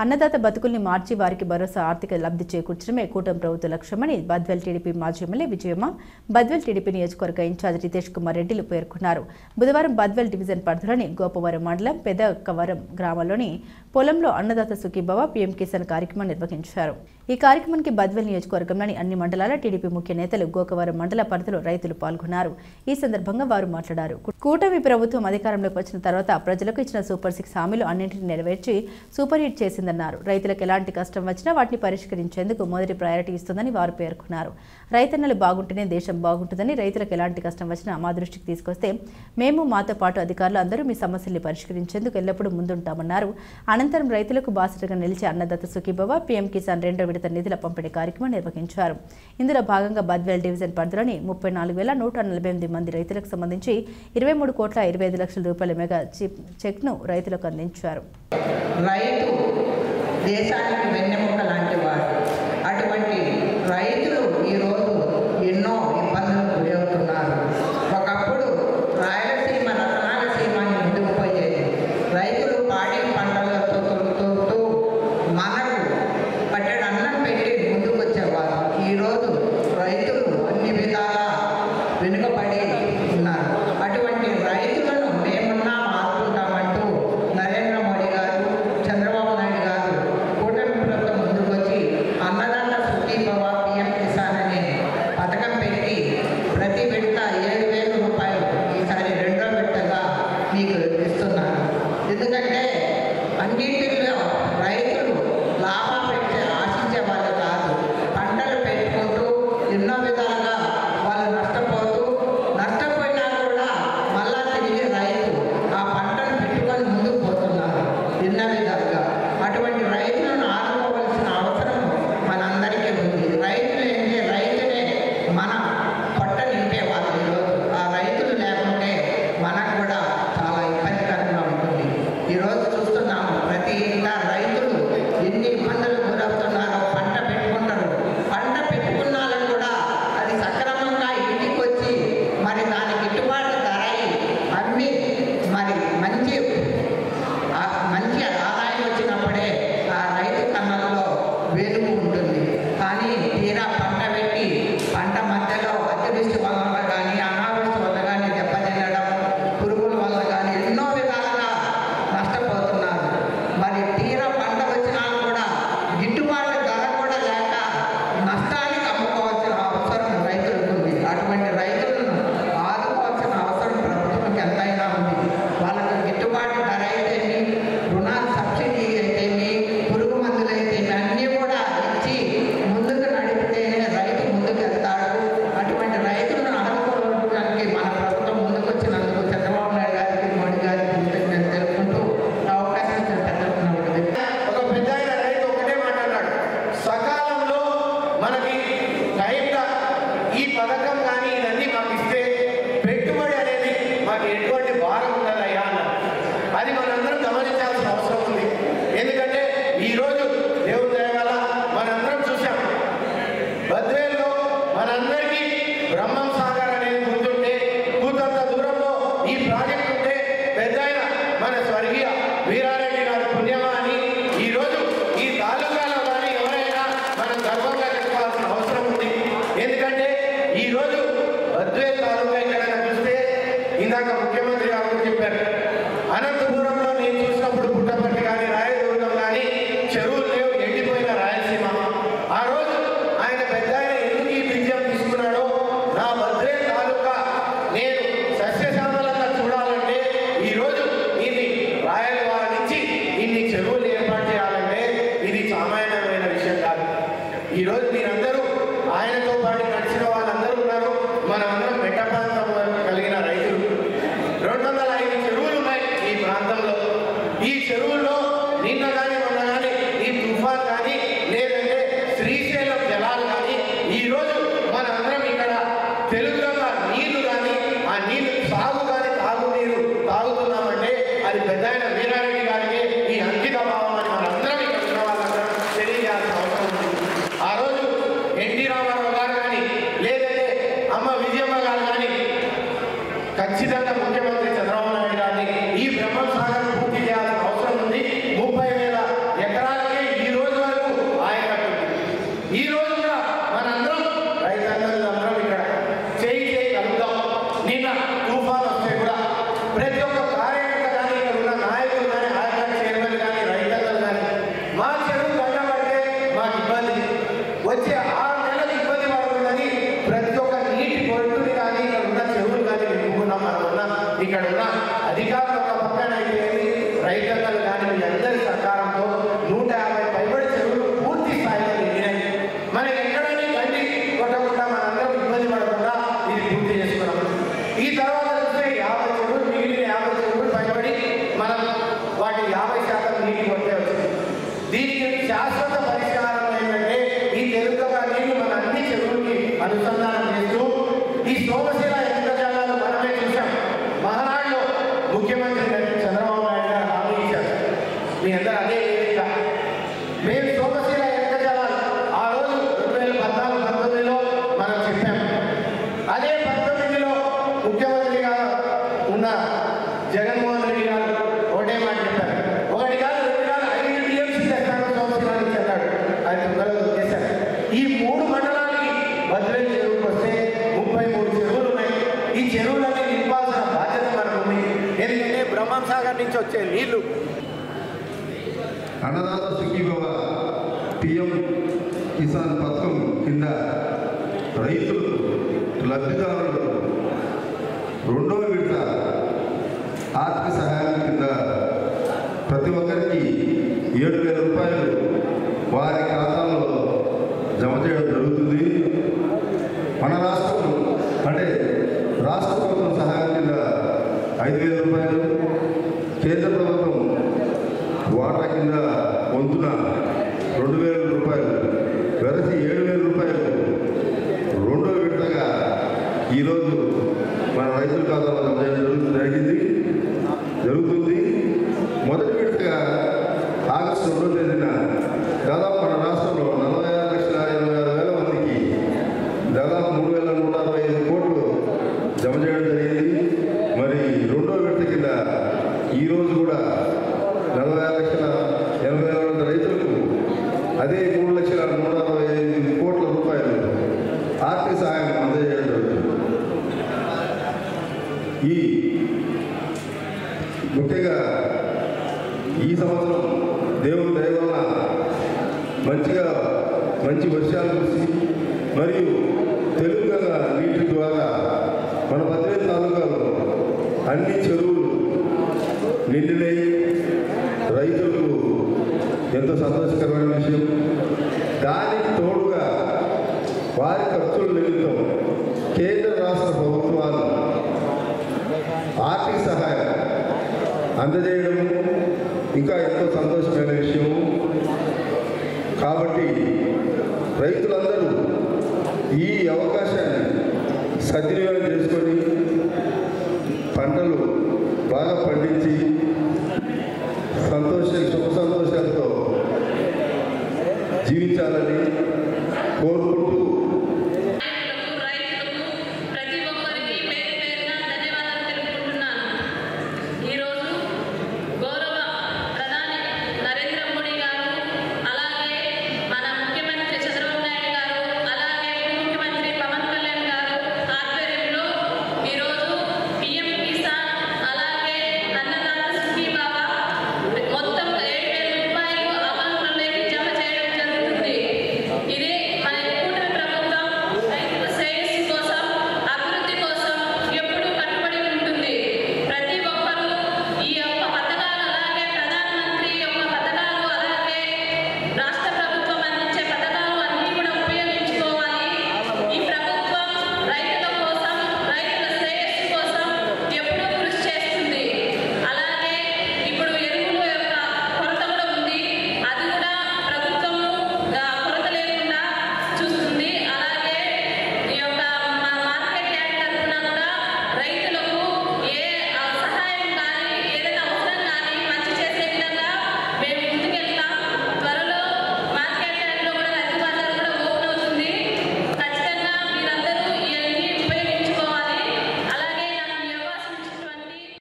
అన్నదాత బతుకుల్ని మార్చి వారికి భరోసా ఆర్థిక లబ్ధి చేకూర్చడమే కూటమి ప్రభుత్వ లక్ష్యమని బద్వేల్ టీడీపీ మాజీ ఎమ్మెల్యే విజయమ్మ బద్వేల్ టీడీపీ నియోజకవర్గ ఇన్ఛార్జ్ రితేష్ కుమార్ రెడ్డిలు పేర్కొన్నారు. బుధవారం బద్వేల్ డివిజన్ పరిధిలోని గోపవరం మండలం పెదకవరం గ్రామంలోని పొలంలో అన్నదాత సుఖీభవ పీఎం కిసాన్ కార్యక్రమం నిర్వహించారు. ఈ కార్యక్రమానికి బద్వేల్ నియోజకవర్గంలోని అన్ని మండలాల టీడీపీ ముఖ్య నేతలు గోకవరం మండల పరిధిలో రైతులు పాల్గొన్నారు. ఈ సందర్భంగా వారు మాట్లాడారు. కూటమి ప్రభుత్వం అధికారంలోకి వచ్చిన తర్వాత ప్రజలకు ఇచ్చిన సూపర్ 6 హామీలు అన్నింటినీ నెరవేర్చి సూపర్ హిట్ చేసిందన్నారు. రైతులకు ఎలాంటి కష్టం వచ్చినా వాటిని పరిష్కరించేందుకు మొదటి ప్రయారిటీ ఇస్తుందని వారు పేర్కొన్నారు. రైతన్నలు బాగుంటేనే దేశం బాగుంటుందని, రైతులకు ఎలాంటి కష్టం వచ్చినా మా దృష్టికి తీసుకొస్తే మేము మాతో పాటు అధికారులు అందరూ మీ సమస్యల్ని పరిష్కరించేందుకు ఎల్లప్పుడూ ముందుంటామన్నారు. అనంతరం రైతులకు బాసటగా నిలిచే అన్నదాత సుఖీభవ పీఎం కిసాన్ 2వ విడత నిధుల పంపిణీ కార్యక్రమం నిర్వహించారు. ఇందులో భాగంగా బద్వేల్ డివిజన్ పరిధిలోని 34,148 మంది రైతులకు సంబంధించి 23,25,00,000 రూపాయల మెగా చెక్ను రైతులకు అందించారు. రైతు దేశానికి వెన్నెముక లాంటి వారు. అటువంటి రైతులు ఈరోజు ఎన్నో ఇబ్బందులకు గురవుతున్నారు. ఒకప్పుడు రాయలసీమ రత్నాలసీమ అని ముందుకు పోయేది. రైతులు పాడి పంటలతో తొలుతూ మనకు పట్టెడు అన్నం పెట్టి ముందుకు వచ్చేవారు. ఈరోజు రైతులు అన్ని విధాలా వెనుకబడి ఉన్నారు. అటువంటి రైతులను మేమున్నా ఆదుకుంటామంటూ నరేంద్ర మోడీ గారు, చంద్రబాబు నాయుడు గారు కూటమి ప్రభుత్వం ముందుకు వచ్చి అన్నదాత సుఖీభవ పీఎం కిసాన్ అనే పథకం పెట్టి ప్రతి విడత 7,000 రూపాయలు ఈసారి 2వ విడతగా మీకు ఇస్తున్నారు. ఎందుకంటే అన్నింటిలో రైతులు లాభాపేక్ష ఆశించే వాళ్ళు కాదు. పంటలు పెట్టుకుంటూ ఎన్నో విధాలుగా వాళ్ళు నష్టపోయినా కూడా మళ్ళా తిరిగి రైతు ఆ పంటను పెట్టుకొని ముందుకు పోతున్నారు ఎన్నో విధాలుగా. అటువంటి రైతులను ఆదుకోవాల్సిన అవసరం మనందరికీ ఉంది. రైతులు ఏంటి, రైతునే మన పొట్ట నింపేవాళ్ళు. ఈరోజు ఆ రైతులు లేకుంటే మనకు కూడా చాలా ఇబ్బందికరంగా ఉంటుంది. ఈరోజు చూస్తున్నాము ప్రతి ఇంట రైతులు ఎన్ని ఇబ్బందులు గురవుతున్నారో. పంట పెట్టుకుంటారు, పంట పెట్టుకున్న వాళ్ళని కూడా అది సక్రమంగా ఇంటికి వచ్చి మరి దాని గిట్టుబాటు ధర అమ్మి మరి మంచి ఆదాయం వచ్చినప్పుడే ఆ రైతు కన్నుల్లో వెలుగు ఉంటుంది. కానీ తీరా పంట పెట్టి పంట మధ్యలో అతివృష్టి వల్ల కానీ అనావృష్టి వల్ల కానీ దెబ్బతినడం, పురుగుల వల్ల కానీ ఎన్నో విధాలుగా నష్టపోతున్నారు. మరి తీరా పంట వచ్చినా కూడా గిట్టుబాటు ధర కూడా లేక నష్టానికి అమ్ముకోవాల్సిన అవసరం రైతులకు ఉంది. అటువంటి రైతులను ఆదుకోవాల్సిన అవసరం ప్రభుత్వానికి ఎంతైనా ఉంది. వాళ్ళకు గిట్టుబాటు ధర అయితేమి, రుణాలు సబ్సిడీ అయితేమి, పురుగు మందులు అయితేమి అన్నీ కూడా ఇచ్చి ముందుకు నడిపితేనే రైతు ముందుకు వెళ్తాడు. అటువంటి రైతులను ఆదుకోవడానికి మన ప్రభుత్వం ముందుకు వచ్చినందుకు చంద్రబాబు నాయుడు గారికి, మోడీ గారికి నేను తెలుపుకుంటూ అవకాశం ఇచ్చిన పెద్దలు. ఒక పెద్ద రైతు ఒకటే మాట్లాడాడు, సకాలంలో మనకి టైంగా ఈ పథకం కానీ ఇవన్నీ మాకు ఇస్తే పెట్టుబడి అనేది మాకు ఎటువంటి భారం ఉండదయ్యా అన్నారు. అది మనందరం గమనించాల్సిన అవసరం ఉంది. ఎందుకంటే ఈరోజు దేవుడి దయ వల్ల మనందరం చూసాం, బద్వేల్లో మనందరికీ బ్రహ్మం సాగర్ అనేది గుర్తుంటే, కూతంత దూరంలో ఈ ప్రాజెక్ట్ ఉంటే పెద్ద మన స్వర్గీయ వీరారెడ్డి గారి పుణ్యమా అని ఈరోజు ఈ తాలూకాలో కానీ ఎవరైనా మనం గర్వంగా చెప్పుకోవాల్సిన అవసరం ఉంది. ఎందుకంటే ఈరోజు బద్వేల్ తాలూకా ఇక్కడ చూస్తే ఇందాక ముఖ్యమంత్రి గారు చెప్పారు, అనంతపురంలో నేను చూసినప్పుడు పుట్టపర్తి కానీ రాయదుర్గం కానీ చెరువు ఈ 3 మండలాలకి బద్వేలు చెరువుకు వస్తే 33 చెరువులు ఉన్నాయి. ఈ చెరువులన్నీ నింపాల్సిన బాధ్యత మనకు ఉంది. ఎందుకంటే బ్రహ్మం సాగర్ నుంచి వచ్చే నీళ్లు అన్నదాత సుఖీభవ పిఎం కిసాన్ పథకం కింద రైతులు లబ్ధిదారులు 2వ విడత ఆర్థిక సహాయం కింద ప్రతి ఒక్కరికి 7,000 రూపాయలు వారి ఖాతాలో జమ చేయడం జరుగుతుంది. మన రాష్ట్రం అంటే రాష్ట్ర ప్రభుత్వం సహాయం కింద 5,000 రూపాయలు, కేంద్ర ప్రభుత్వం వాటా కింద వంతున 2,000 రూపాయలు వెరసి 7,000 రూపాయలు 2వ విడతగా ఈరోజు మన రైతుల ఖాతాలో జమ చేయడం జరుగుతుంది. మొదటి విడతగా ఆగస్టు 2వ తేదీన దాదాపు మన రాష్ట్రంలో 46,26,26,000 మందికి దాదాపు 3,165 కోట్లు జమ చేయడం జరిగింది. మరి 2వ విడత కింద ఈరోజు కూడా 46,80,000 రైతులకు అదే 3,365 కోట్ల రూపాయలు ఆర్థిక సహాయం అందజేయడం జరుగుతుంది. ఈ ముఖ్యంగా ఈ సంవత్సరం దేవుని దయ వలన మంచి వర్షాలు కురిసి మరియు తెలుగుగా నీటి ద్వారా మన బద్వేలు తాలూకాలో అన్ని చెరువులు నిండినాయి. రైతులకు ఎంతో సంతోషకరమైన విషయం. దానికి తోడుగా వారి ఖర్చుల నిమిత్తం కేంద్ర రాష్ట్ర ప్రభుత్వాలు ఆర్థిక సహాయం అందజేయడం ఇంకా ఎంతో సంతోషమైన విషయం. కాబట్టి రైతులందరూ ఈ అవకాశాన్ని సద్వినియోగం చేసుకొని పంటలు బాగా పండించి సుఖ సంతోషాలతో జీవించాలని కోరుతూ